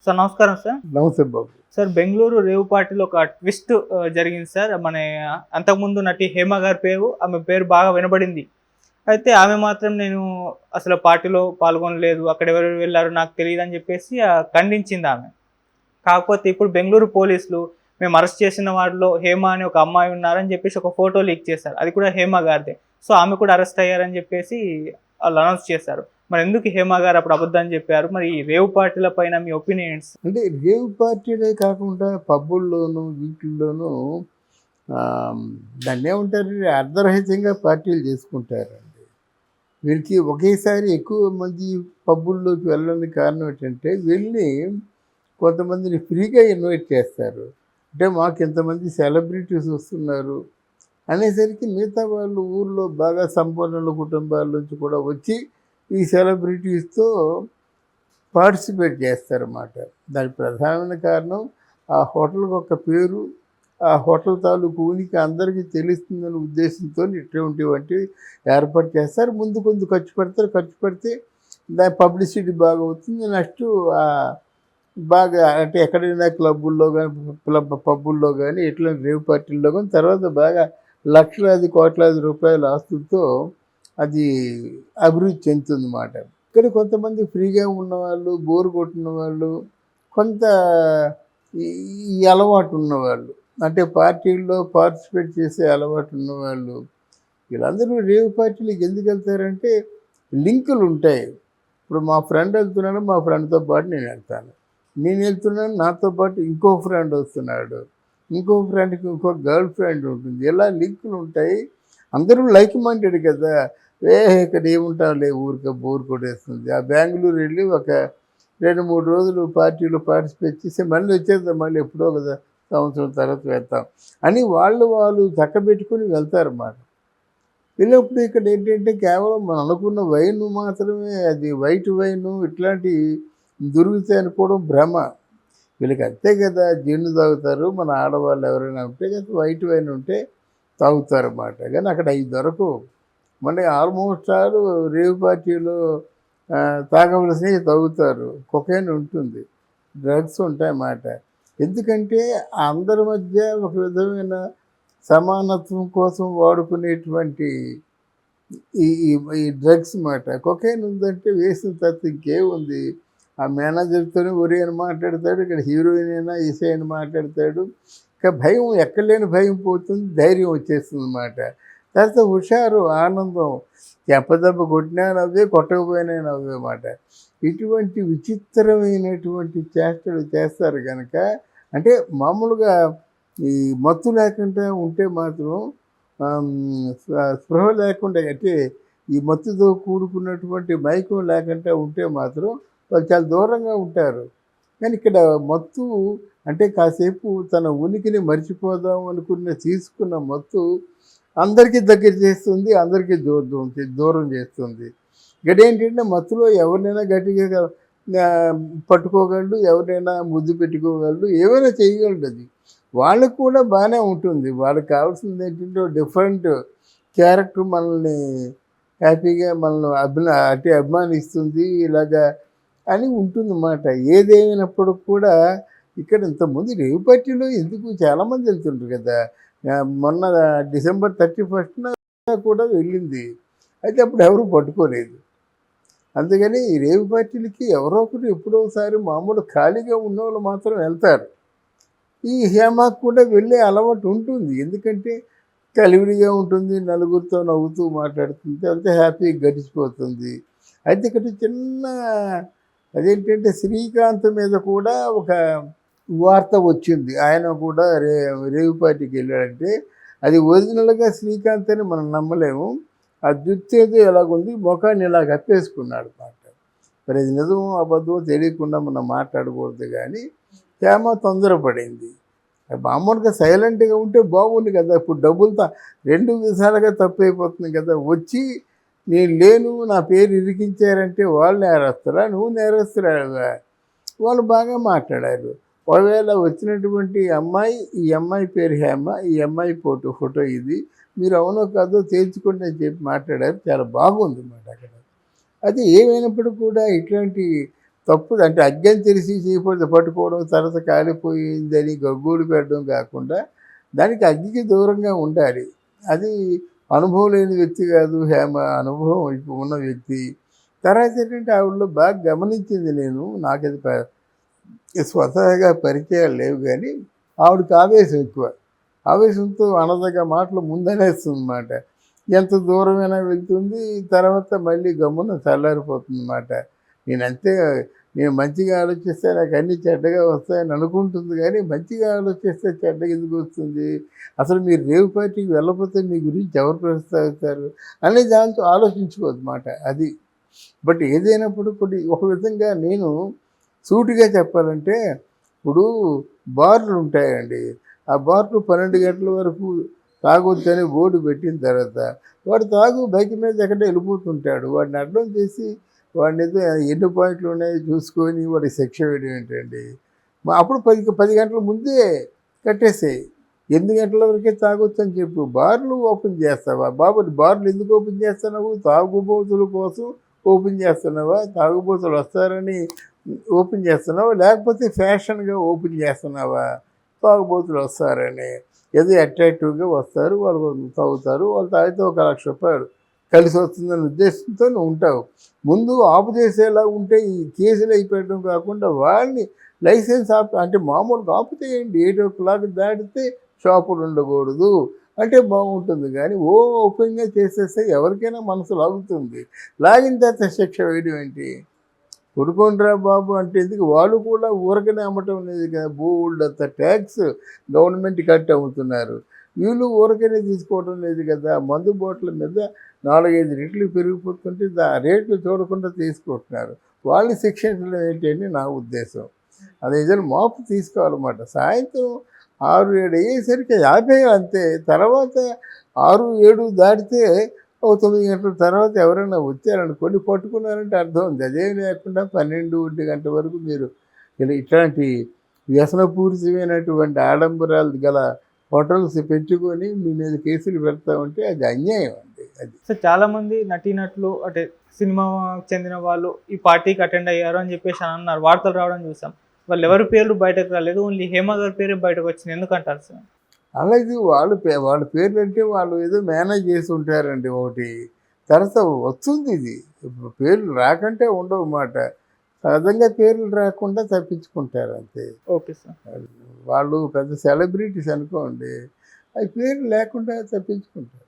Sir నమస్కారం sir. నమస్తే బాబు. Sir Bengaluru rave పార్టీలో ఒక ట్విస్ట్ జరిగింది సార్. అంతకుముందు నటి హేమ గారి పేరు, ఆమె పేరు బాగా వినబడింది. అయితే ఆమె మాత్రం నేను అసలు పార్టీలో పాల్గొనలేదు, అక్కడ ఎవరెవరు వెళ్లారో నాకు తెలీదని చెప్పేసి ఖండించింది ఆమె. కాకపోతే ఇప్పుడు బెంగుళూరు పోలీసులు మేము అరెస్ట్ చేసిన వారిలో హేమ అనే ఒక అమ్మాయి ఉన్నారని చెప్పేసి ఒక ఫోటో లీక్ చేశారు. అది కూడా హేమ గారిదే. సో ఆమె కూడా అరెస్ట్ అయ్యారని చెప్పేసి వాళ్ళు అనౌన్స్ చేశారు. మరి ఎందుకు హేమ గారు అప్పుడు అబద్ధాన్ని చెప్పారు? మరి ఈ రేవ్ పార్టీల పైన మీ ఒపీనియన్స్? అంటే రేవ్ పార్టీలే కాకుండా పబ్బుల్లోనూ వీటిల్లోనూ దాన్నేమంటారు, అర్ధరహితంగా పార్టీలు చేసుకుంటారండి. వీరికి ఒకేసారి ఎక్కువ మంది పబ్బుల్లోకి వెళ్ళడానికి కారణం ఏంటంటే వెళ్ళి కొంతమందిని ఫ్రీగా ఇన్వైట్ చేస్తారు. అంటే మాకు ఇంతమంది సెలబ్రిటీస్ వస్తున్నారు అనేసరికి మిగతా వాళ్ళు ఊళ్ళో బాగా సంపన్నుల కుటుంబాల నుంచి కూడా వచ్చి ఈ సెలబ్రిటీస్తో పార్టిసిపేట్ చేస్తారన్నమాట. దానికి ప్రధానమైన కారణం ఆ హోటల్కి ఒక పేరు, ఆ హోటల్ తాలూకు ఉనికి అందరికీ తెలుస్తుందనే ఉద్దేశంతో ఇటువంటివంటివి ఏర్పాటు చేస్తారు. ముందు కొంచెం ఖర్చు పెడతారు, ఖర్చు పెడితే దాని పబ్లిసిటీ బాగా అవుతుంది. నెక్స్ట్ బాగా అంటే ఎక్కడైనా క్లబ్బుల్లో కానీ పబ్బుల్లో కానీ ఇట్లా రేవ్ పార్టీల్లో కానీ తర్వాత బాగా లక్షలాది కోట్లాది రూపాయల ఆస్తులతో అది అభివృద్ధి చెందుతుందన్నమాట. ఇక్కడ కొంతమంది ఫ్రీగా ఉన్నవాళ్ళు, బోరు కొట్టిన వాళ్ళు, కొంత ఈ అలవాటు ఉన్నవాళ్ళు, అంటే పార్టీల్లో పార్టిసిపేట్ చేసే అలవాటు ఉన్నవాళ్ళు, వీళ్ళందరూ రేవ్ పార్టీలకు ఎందుకు వెళ్తారంటే లింకులు ఉంటాయి. ఇప్పుడు మా ఫ్రెండ్ వెళ్తున్నాడు, మా ఫ్రెండ్తో పాటు నేను వెళ్తాను. నేను వెళ్తున్నాను, నాతో పాటు ఇంకో ఫ్రెండ్ వస్తున్నాడు, ఇంకో ఫ్రెండ్కి ఇంకో గర్ల్ ఫ్రెండ్ ఉంటుంది. ఇలా లింకులు ఉంటాయి. అందరూ లైక్ మైండెడ్ కదా. ఇక్కడ ఏముంటారులే, ఊరికే బోర్ కొట్టేస్తుంది. ఆ బెంగళూరు వెళ్ళి ఒక 2-3 రోజులు పార్టీలో పార్టిసిపేట్ చేసి మళ్ళీ వచ్చేద్దాం, మళ్ళీ ఎప్పుడో కదా సంవత్సరం తర్వాత వెళ్తాం అని వాళ్ళు చక్కబెట్టుకుని వెళ్తారన్నమాట. వెళ్ళినప్పుడు ఇక్కడ ఏంటంటే కేవలం మనం అనుకున్న వైన్ మాత్రమే, అది వైట్ వైను ఇట్లాంటివి దొరుకుతాయి అనుకోవడం భ్రమ. వీళ్ళకి అంతే కదా, జిన్ను తాగుతారు. మన ఆడవాళ్ళు ఎవరైనా ఉంటే కదా వైట్ వైన్ ఉంటే తాగుతారన్నమాట. కానీ అక్కడ అవి దొరకవు. మళ్ళీ ఆల్మోస్ట్ ఆల్ రేవ్ పార్టీలో తాగవలసినవి తాగుతారు. కొకైన్ ఉంటుంది, డ్రగ్స్ ఉంటాయన్నమాట. ఎందుకంటే అందరి మధ్య ఒక విధమైన సమానత్వం కోసం వాడుకునేటువంటి ఈ ఈ డ్రగ్స్ మాట. కొకైన్ ఉందంటే వేసిన తర్వాత ఇంకేముంది, ఆ మేనేజర్తోనే ఒరే అని మాట్లాడతాడు, ఇక్కడ హీరోయిన్ అయినా ఈసై అని మాట్లాడతాడు. ఇంకా భయం, ఎక్కలేని భయం పోతుంది, ధైర్యం వచ్చేస్తుంది అన్నమాట. తర్వాత హుషారు, ఆనందం, చెప్పదెబ్బ కొట్టినా నవ్వే, కొట్టకపోయినా నవ్వే మాట. ఇటువంటి విచిత్రమైనటువంటి చేష్టలు చేస్తారు కనుక, అంటే మామూలుగా ఈ మత్తు లేకుండా ఉంటే మాత్రం స్పృహ లేకుండా, అంటే ఈ మత్తుతో కూడుకున్నటువంటి మైకం లేకుండా ఉంటే మాత్రం వాళ్ళు చాలా దూరంగా ఉంటారు. కానీ ఇక్కడ మత్తు అంటే కాసేపు తన ఉనికిని మర్చిపోదాం అనుకున్న తీసుకున్న మత్తు అందరికీ దగ్గర చేస్తుంది, అందరికీ దూరం చేస్తుంది. ఇక్కడేంటంటే మత్తులో ఎవరినైనా గట్టిగా పట్టుకోగలడు, ఎవరైనా ముద్దు పెట్టుకోగలడు, ఏమైనా చేయగలడు. అది వాళ్ళకు కూడా బాగానే ఉంటుంది. వాళ్ళకి కావాల్సింది ఏంటంటే డిఫరెంట్ క్యారెక్టర్ మనల్ని హ్యాపీగా మనల్ని అభిమానిస్తుంది ఇలాగా అని ఉంటుందన్నమాట. ఏదేమైనప్పుడు కూడా ఇక్కడ ఇంతకుముందు రేవ్ పార్టీలో ఎందుకు చాలామంది వెళ్తుంటారు కదా. మొన్న డిసెంబర్ 31న కూడా వెళ్ళింది. అయితే అప్పుడు ఎవరు పట్టుకోలేదు. అందుకని ఈ రేవ్ పార్టీలకి ఎవరో ఒకరు ఎప్పుడో ఒకసారి మామూలు ఖాళీగా ఉన్నవాళ్ళు మాత్రం వెళ్తారు. ఈ హేమకు కూడా వెళ్ళే అలవాటు ఉంటుంది. ఎందుకంటే కలివిడిగా ఉంటుంది, నలుగురితో నవ్వుతూ మాట్లాడుతుంది, అంతే హ్యాపీగా గడిచిపోతుంది. అయితే ఇక్కడ చిన్న అదేంటంటే శ్రీకాంత్ మీద కూడా ఒక వార్త వచ్చింది. ఆయన కూడా రేవ్ పార్టీకి వెళ్ళాడంటే అది ఒరిజినల్గా శ్రీకాంత్ అని మనం నమ్మలేము. ఆ జుత్తు ఏదో ఎలాగుంది, ముఖాన్ని ఇలా కప్పేసుకున్నాడు మాట. మరి అది నిజమో అబద్ధమో తెలియకుండా మనం మాట్లాడకూడదు. కానీ హేమ తొందరపడింది. మామూలుగా సైలెంట్గా ఉంటే బాగుంది కదా. ఇప్పుడు డబ్బులతో 2 విధాలుగా తప్పు అయిపోతుంది కదా. వచ్చి నేను లేను, నా పేరు ఇరికించారంటే వాళ్ళు నేరస్తురా, నువ్వు నేరస్తురాలుగా. వాళ్ళు బాగా మాట్లాడారు. ఒకవేళ వచ్చినటువంటి అమ్మాయి, ఈ అమ్మాయి పేరు హేమ, ఈ అమ్మాయి ఫోటో ఇది, మీరు అవునో కాదో తేల్చుకోండి అని చెప్పి మాట్లాడారు. చాలా బాగుంది అన్నమాట అక్కడ. అది ఏమైనప్పుడు కూడా ఇట్లాంటి తప్పు అంటే అగ్గని తెలిసి చేయకపోతే పట్టుకోవడం, తర్వాత కాలిపోయిందని గగ్గోలు పెట్టడం కాకుండా దానికి అగ్గికి దూరంగా ఉండాలి. అది అనుభవం లేని వ్యక్తి కాదు హేమ, అనుభవం ఉన్న వ్యక్తి. తర్వాత ఏంటంటే ఆవిడలో బాగా గమనించింది నేను, నాకది స్వతహాగా పరిచయాలు లేవు కానీ ఆవిడకి ఆవేశం ఎక్కువ. ఆవేశంతో అనదగ్గ మాటలు ముందనేస్తుందన్నమాట. ఎంత దూరమైనా వెళ్తుంది, తర్వాత మళ్ళీ గమ్మున చల్లారిపోతుందన్నమాట. నేనంతే, నేను మంచిగా ఆలోచిస్తే నాకు అన్నీ చెడ్డగా వస్తాయని అనుకుంటుంది కానీ మంచిగా ఆలోచిస్తే చెడ్డగా ఎందుకు వస్తుంది, అసలు మీరు రేవు పార్టీకి వెళ్ళకపోతే మీ గురించి ఎవరు ప్రస్తావిస్తారు అనే దాంతో ఆలోచించుకోదన్నమాట అది. బట్ ఏదైనప్పుడు కొన్ని ఒక విధంగా నేను సూటిగా చెప్పాలంటే, ఇప్పుడు బార్లు ఉంటాయండి, ఆ బార్లు 12 గంటల వరకు తాగొద్దని బోర్డు పెట్టిన తర్వాత వాడు బైక్ మీద ఎక్కడ వెళ్ళిపోతుంటాడు. వాడిని అడ్డం చేసి వాడిని ఏదో ఎన్ని పాయింట్లు ఉన్నాయో చూసుకొని వాడికి శిక్ష వేయడం ఏంటండి. అప్పుడు 10 గంటల ముందే కట్టేసేయి. 8 గంటల వరకే తాగొచ్చు అని చెప్పు. బార్లు ఓపెన్ చేస్తావా బాబు? బార్లు ఎందుకు ఓపెన్ చేస్తున్నావు? తాగుబోతుల కోసం ఓపెన్ చేస్తున్నావా? తాగుబోతులు వస్తారని ఓపెన్ చేస్తున్నావా, లేకపోతే ఫ్యాషన్గా ఓపెన్ చేస్తున్నావా? తాగుబోతులు వస్తారని, ఏదో అట్రాక్టివ్గా వస్తారు, వాళ్ళు తాగుతారు, వాళ్ళు తాగితే ఒక ₹1,00,000 కలిసి వస్తుందనే ఉద్దేశంతో నువ్వు ఉంటావు. ముందు ఆపు చేసేలా ఉంటే ఈ కేసులు అయిపోయడం కాకుండా వాళ్ళని లైసెన్స్ అంటే మామూలుగా ఆపు చేయండి. 8 దాటితే షాపులు ఉండకూడదు అంటే బాగుంటుంది. కానీ ఓపెన్గా చేసేస్తే ఎవరికైనా మనసు లాగుతుంది. లాగిన తర్వాత శిక్ష వేయడం ఏంటి? కొనుక్కోండిరా బాబు అంటే ఎందుకు? వాళ్ళు కూడా ఊరకనే అమ్మటం లేదు కదా, బోల్డ్ అంత ట్యాక్స్ గవర్నమెంట్ కట్టి అమ్ముతున్నారు. వీళ్ళు ఊరకనే తీసుకోవడం లేదు కదా. మందు బాటిల్ మీద 4-5 రెట్లు పెరిగిపోతుంటే రేట్లు చూడకుండా తీసుకుంటున్నారు. వాళ్ళని శిక్షించడం ఏంటని నా ఉద్దేశం. అది ఏదైనా మార్పు తీసుకోవాలన్నమాట. సాయంత్రం 6-7 అయ్యేసరికి 50 అంతే. తర్వాత 6-7 దాటితే ఓ 9 గంటల తర్వాత ఎవరైనా వచ్చారనుకోండి, పట్టుకున్నారంటే అర్థం ఉంది. అదేం లేకుండా 12-1 గంట వరకు మీరు ఇట్లాంటి వ్యసనపూరితమైనటువంటి ఆడంబరాలు గల హోటల్స్ పెట్టుకొని మీ మీద కేసులు పెడతా ఉంటే అది అన్యాయం అండి. అది సో చాలా మంది నటీనటులు అంటే సినిమా చెందిన వాళ్ళు ఈ పార్టీకి అటెండ్ అయ్యారు అని చెప్పేసి అన్నారు, వార్తలు రావడం చూసాం. వాళ్ళు ఎవరి పేర్లు బయటకు రాలేదు, ఓన్లీ హేమ గారి పేరే బయటకు వచ్చింది. ఎందుకంటారు సార్? అలాగే వాళ్ళ పేర్లు అంటే వాళ్ళు ఏదో మేనేజ్ చేసి ఉంటారండి ఒకటి. తర్వాత వస్తుంది ఇది. ఇప్పుడు పేర్లు రాకంటే ఉండవు అన్నమాట. సహజంగా పేర్లు రాకుండా తప్పించుకుంటారు అంతే. Okay sir. వాళ్ళు పెద్ద సెలబ్రిటీస్ అనుకోండి, అవి పేర్లు లేకుండా తప్పించుకుంటారు.